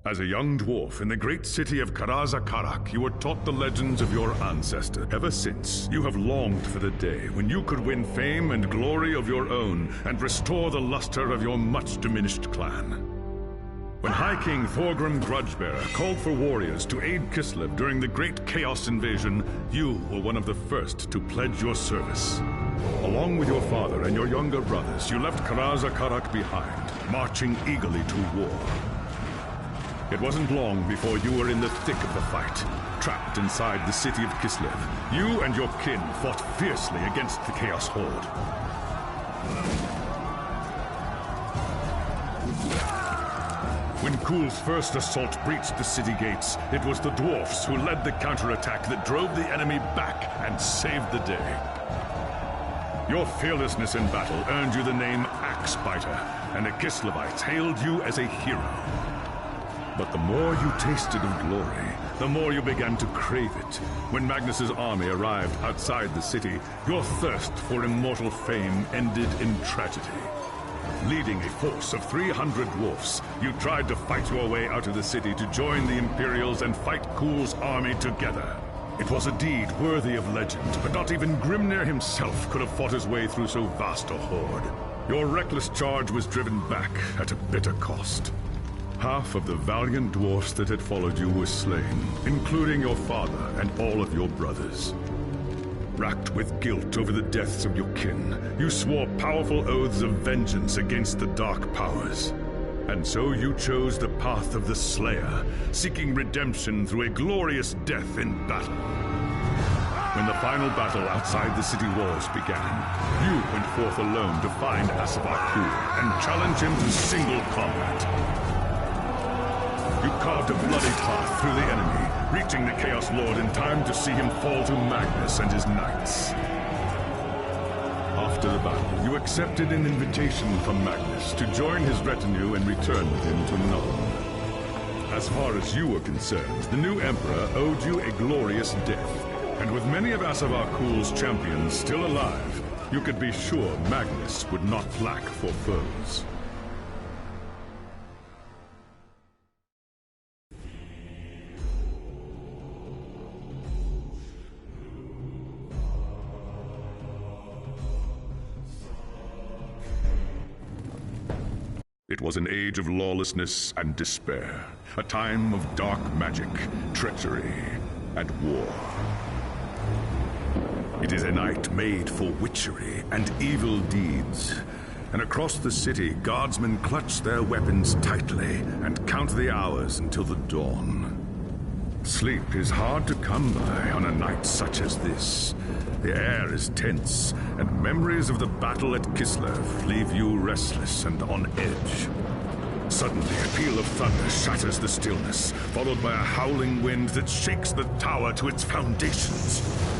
As a young dwarf in the great city of Karazakarak, you were taught the legends of your ancestor. Ever since, you have longed for the day when you could win fame and glory of your own and restore the luster of your much-diminished clan. When High King Thorgrim Grudgebearer called for warriors to aid Kislev during the Great Chaos Invasion, you were one of the first to pledge your service. Along with your father and your younger brothers, you left Karazakarak behind, marching eagerly to war. It wasn't long before you were in the thick of the fight. Trapped inside the city of Kislev, you and your kin fought fiercely against the Chaos Horde. When Kul's first assault breached the city gates, it was the dwarfs who led the counterattack that drove the enemy back and saved the day. Your fearlessness in battle earned you the name Axebiter, and the Kislevites hailed you as a hero. But the more you tasted of glory, the more you began to crave it. When Magnus's army arrived outside the city, your thirst for immortal fame ended in tragedy. Leading a force of 300 dwarfs, you tried to fight your way out of the city to join the Imperials and fight Kul's army together. It was a deed worthy of legend, but not even Grimnir himself could have fought his way through so vast a horde. Your reckless charge was driven back at a bitter cost. Half of the valiant dwarfs that had followed you were slain, including your father and all of your brothers. Racked with guilt over the deaths of your kin, you swore powerful oaths of vengeance against the dark powers. And so you chose the path of the Slayer, seeking redemption through a glorious death in battle. When the final battle outside the city walls began, you went forth alone to find Asavakul and challenge him to single combat. You carved a bloody path through the enemy, reaching the Chaos Lord in time to see him fall to Magnus and his knights. After the battle, you accepted an invitation from Magnus to join his retinue and return with him to Nuln. As far as you were concerned, the new Emperor owed you a glorious death, and with many of Asavakul's champions still alive, you could be sure Magnus would not lack for foes. It was an age of lawlessness and despair, a time of dark magic, treachery, and war. It is a night made for witchery and evil deeds, and across the city, guardsmen clutch their weapons tightly and count the hours until the dawn. Sleep is hard to come by on a night such as this. The air is tense, and memories of the battle at Kislev leave you restless and on edge. Suddenly, a peal of thunder shatters the stillness, followed by a howling wind that shakes the tower to its foundations.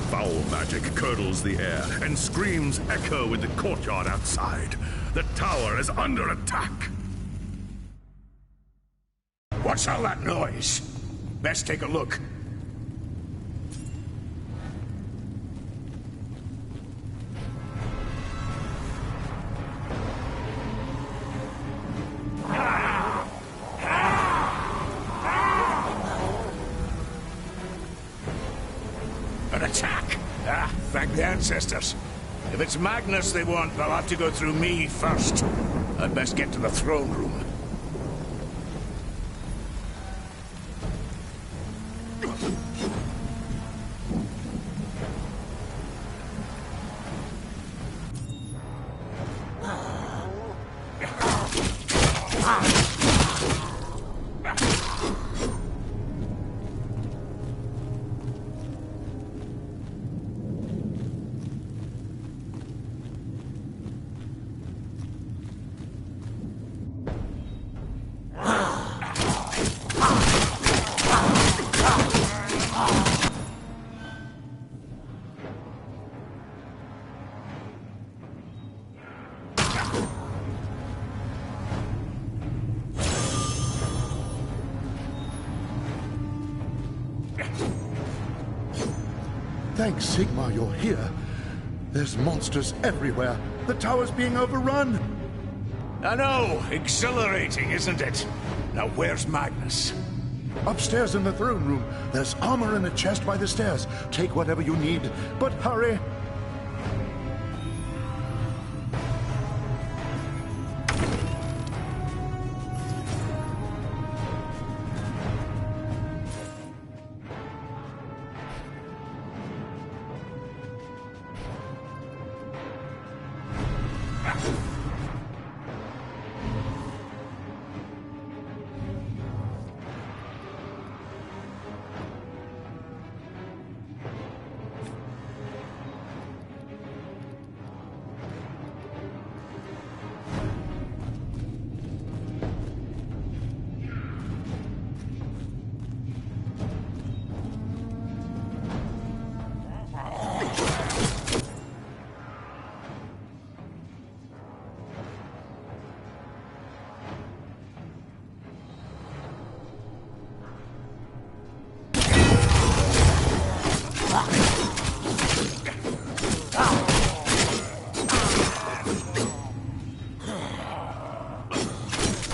Foul magic curdles the air, and screams echo in the courtyard outside. The tower is under attack! What's all that noise? Best take a look. An attack? Ah, thank the ancestors. If it's Magnus they want, they'll have to go through me first. I'd best get to the throne room. Thanks, Sigmar, you're here. There's monsters everywhere. The tower's being overrun. I know. Exhilarating, isn't it? Now where's Magnus? Upstairs in the throne room. There's armor in a chest by the stairs. Take whatever you need, but hurry.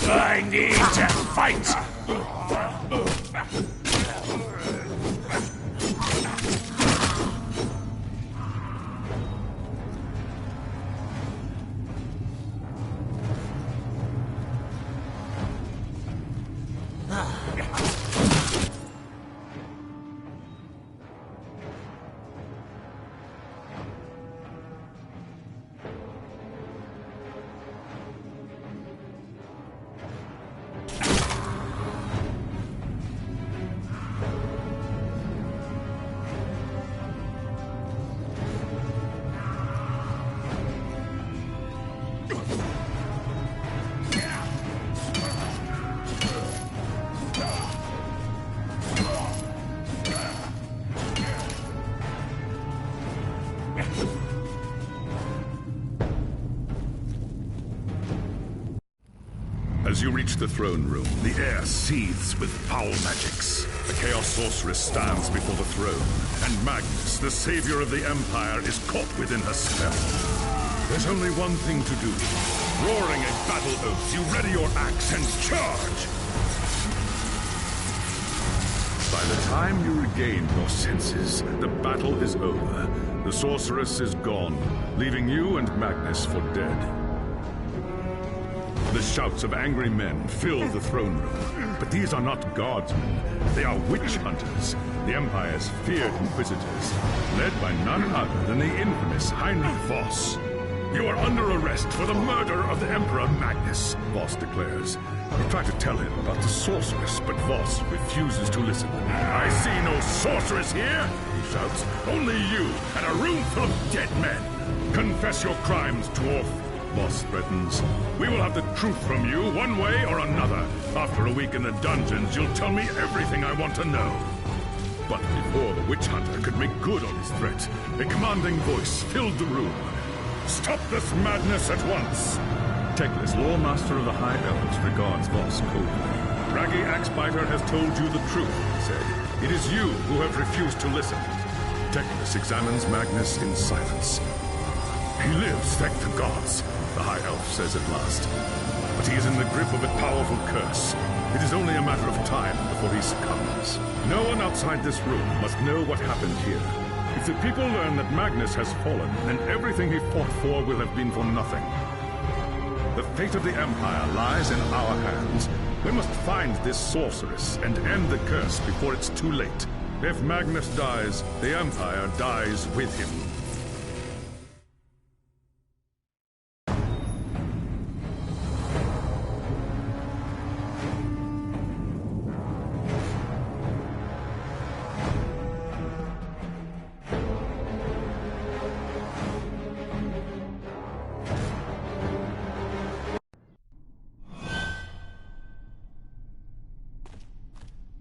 I need to fight! As you reach the throne room, the air seethes with foul magics. The Chaos Sorceress stands before the throne, and Magnus, the savior of the Empire, is caught within her spell. There's only one thing to do. Roaring a battle oath, you ready your axe and charge! By the time you regain your senses, the battle is over. The Sorceress is gone, leaving you and Magnus for dead. The shouts of angry men fill the throne room. But these are not guardsmen. They are witch hunters, the Empire's feared inquisitors, led by none other than the infamous Heinrich Voss. You are under arrest for the murder of the Emperor Magnus, Voss declares. You try to tell him about the sorceress, but Voss refuses to listen. I see no sorceress here, he shouts. Only you and a room full of dead men. Confess your crimes, dwarf. Voss threatens. We will have the truth from you, one way or another. After a week in the dungeons, you'll tell me everything I want to know. But before the witch hunter could make good on his threat, a commanding voice filled the room. Stop this madness at once! Teclis, Lawmaster of the High Elves, regards Voss coldly. Raggy Axebiter has told you the truth, he said. It is you who have refused to listen. Teclis examines Magnus in silence. He lives, thank the gods, the High Elf says at last. But he is in the grip of a powerful curse. It is only a matter of time before he succumbs. No one outside this room must know what happened here. If the people learn that Magnus has fallen, then everything he fought for will have been for nothing. The fate of the Empire lies in our hands. We must find this sorceress and end the curse before it's too late. If Magnus dies, the Empire dies with him.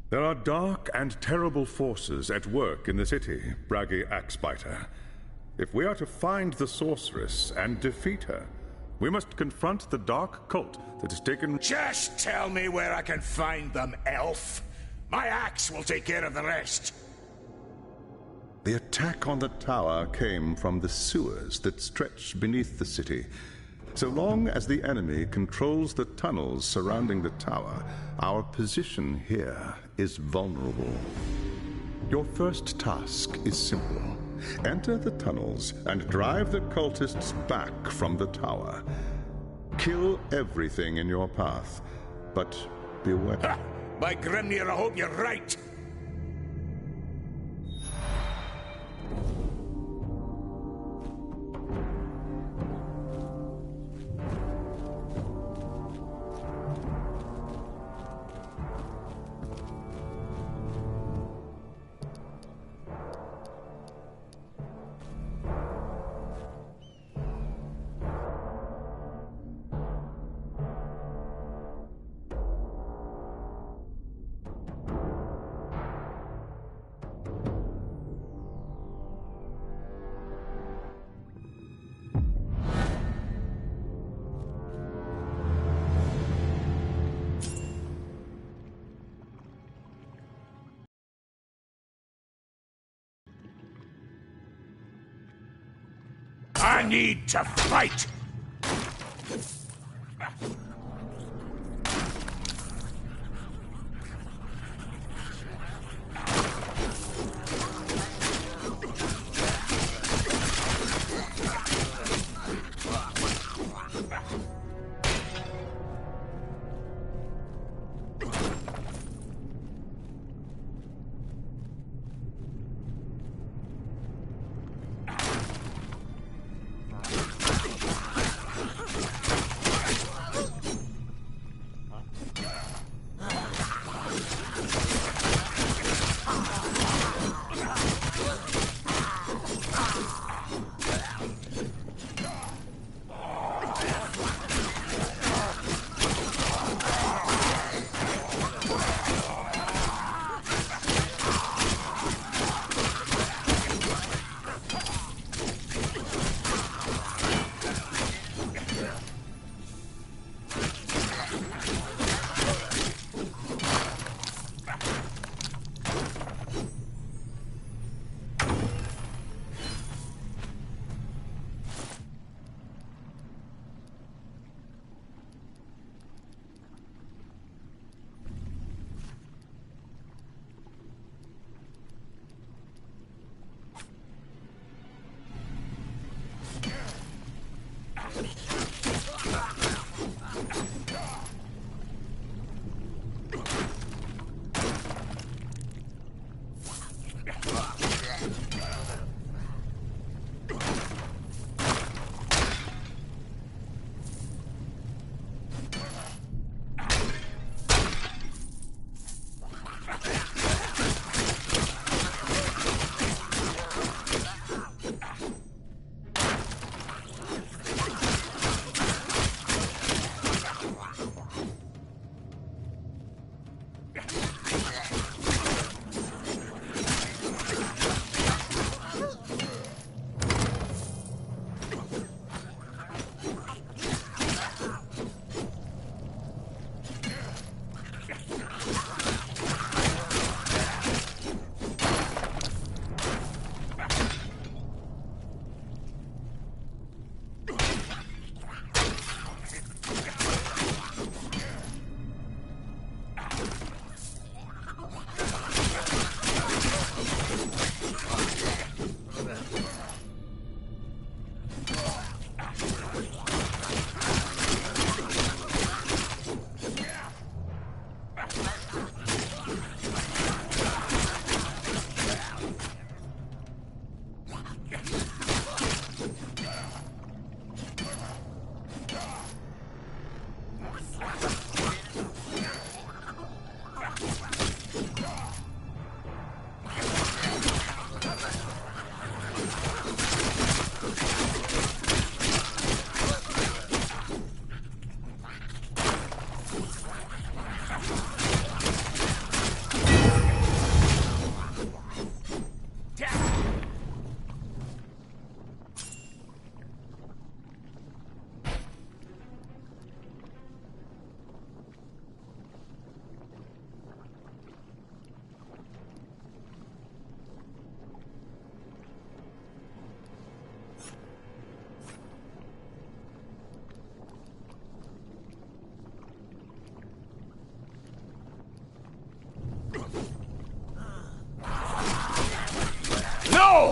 There are dark and terrible forces at work in the city, Braggy Axebiter. If we are to find the sorceress and defeat her, we must confront the dark cult that has taken— Just tell me where I can find them, elf. My axe will take care of the rest. The attack on the tower came from the sewers that stretch beneath the city. So long as the enemy controls the tunnels surrounding the tower, our position here is vulnerable. Your first task is simple. Enter the tunnels and drive the cultists back from the tower. Kill everything in your path, but beware. Ha! By Grimnir, I hope you're right! I need to fight!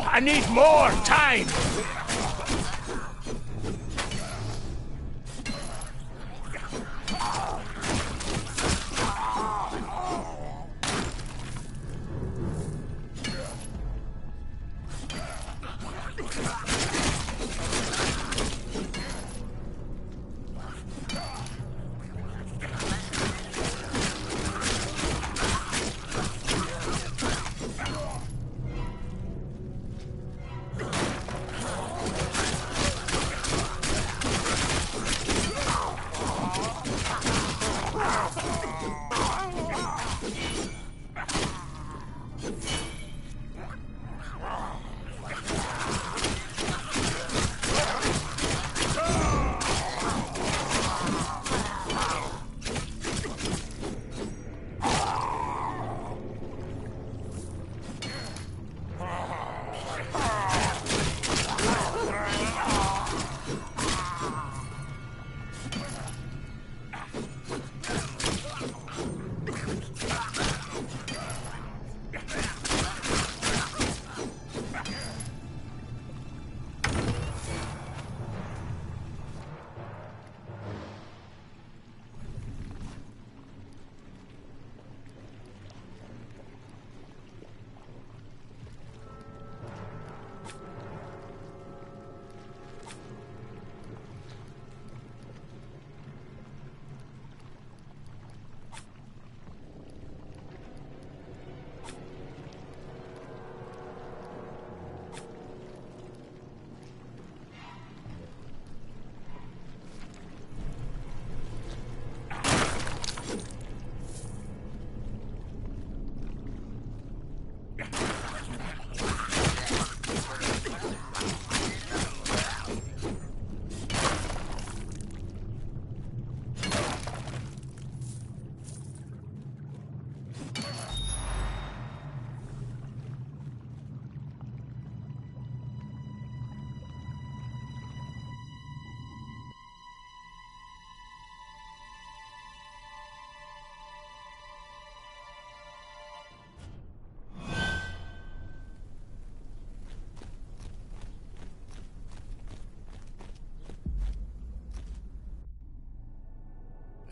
I need more time!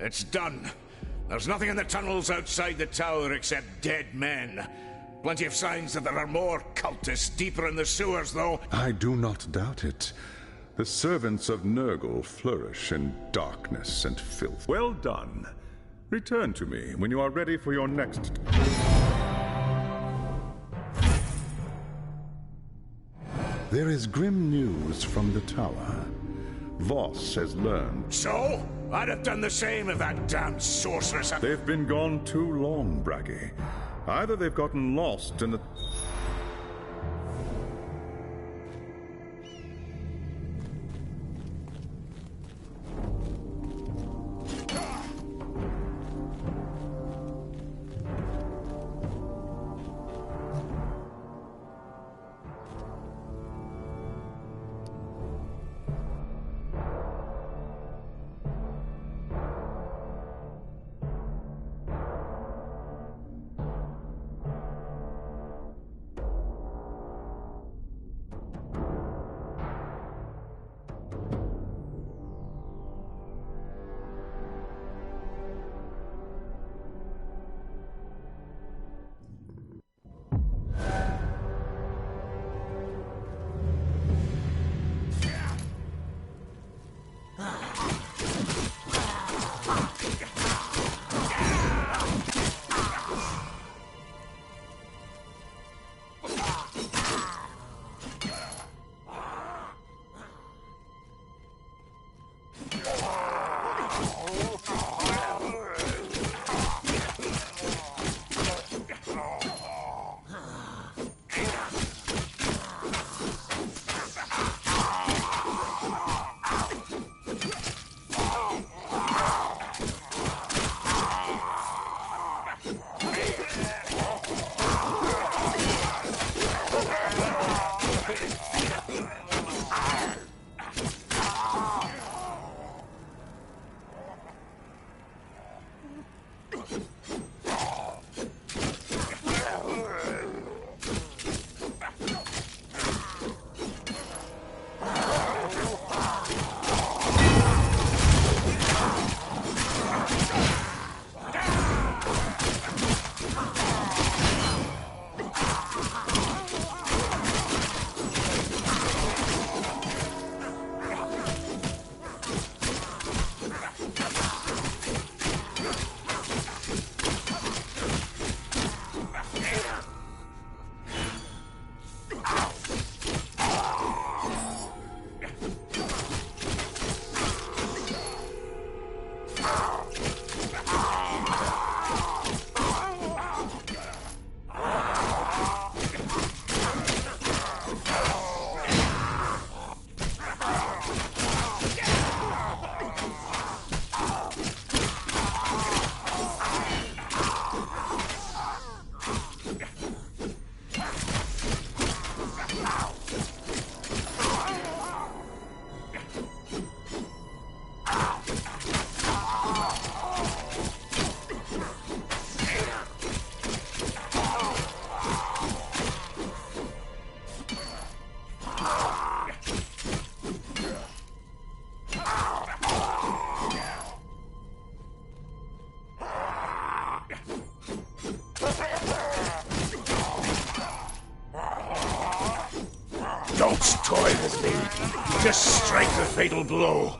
It's done. There's nothing in the tunnels outside the tower except dead men. Plenty of signs that there are more cultists deeper in the sewers, though. I do not doubt it. The servants of Nurgle flourish in darkness and filth. Well done. Return to me when you are ready for your next... There is grim news from the tower. Voss has learned. So? I'd have done the same if that damned sorceress had... They've been gone too long, Braggy. Either they've gotten lost in the... Just strike the fatal blow.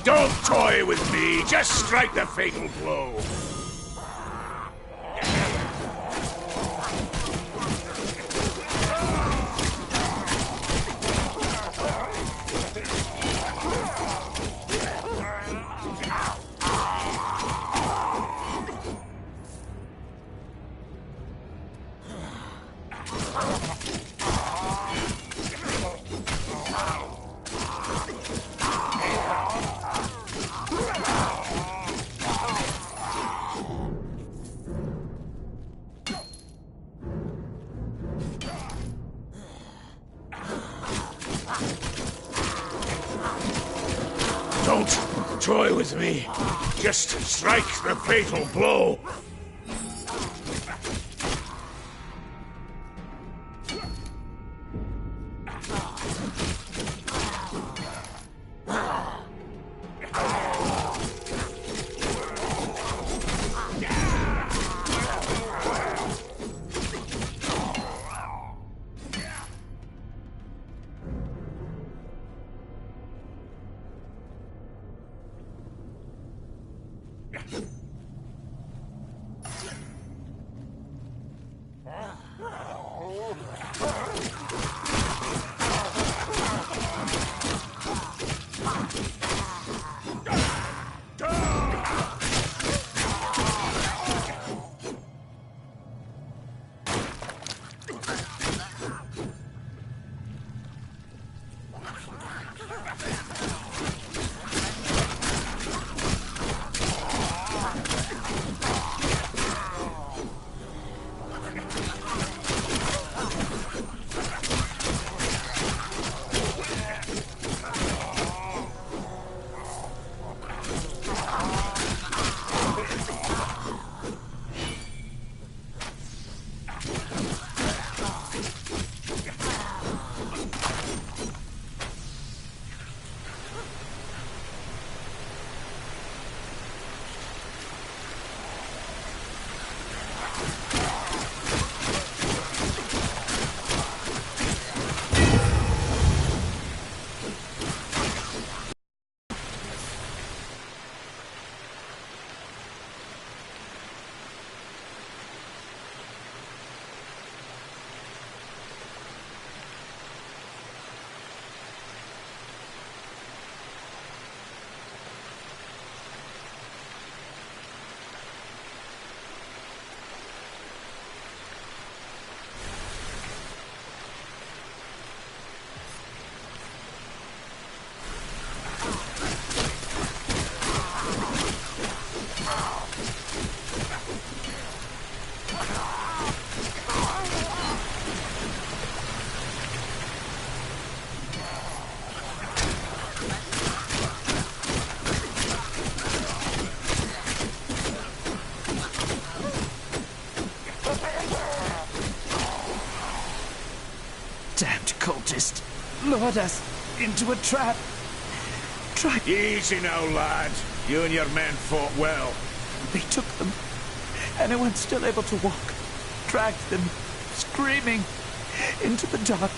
Don't toy with me. Just strike the fatal blow. Don't toy with me. Just strike the fatal blow. lured us into a trap. Easy now, lad. You and your men fought well. They took them. Anyone still able to walk dragged them, screaming, into the dark.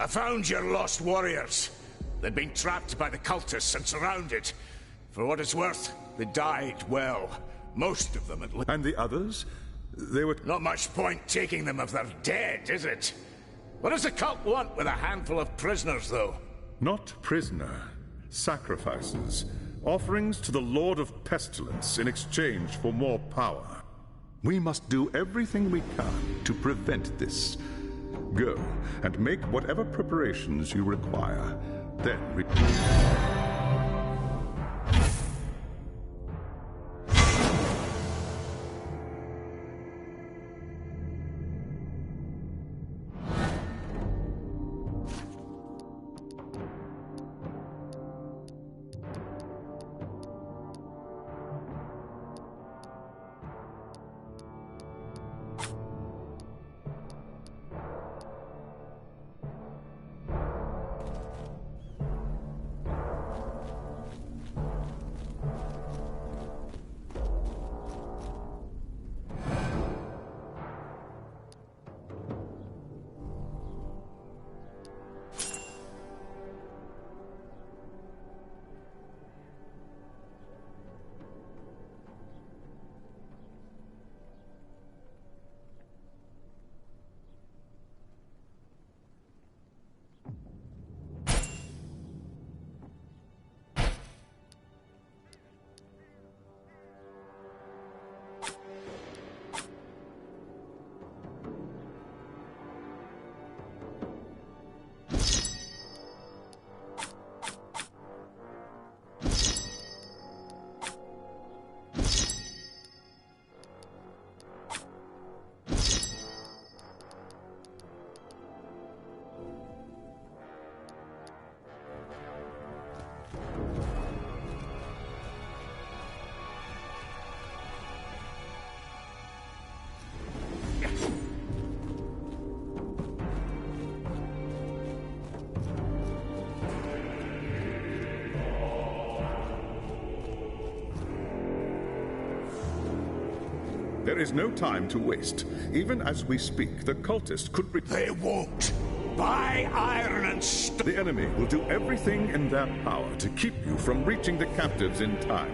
I found your lost warriors. They'd been trapped by the cultists and surrounded. For what it's worth, they died well. Most of them at least. And the others? They were... Not much point taking them if they're dead, is it? What does the cult want with a handful of prisoners, though? Not prisoner. Sacrifices. Offerings to the Lord of Pestilence in exchange for more power. We must do everything we can to prevent this. Go, and make whatever preparations you require. Then there is no time to waste. Even as we speak, the cultists could... They won't. By iron and stone. The enemy will do everything in their power to keep you from reaching the captives in time.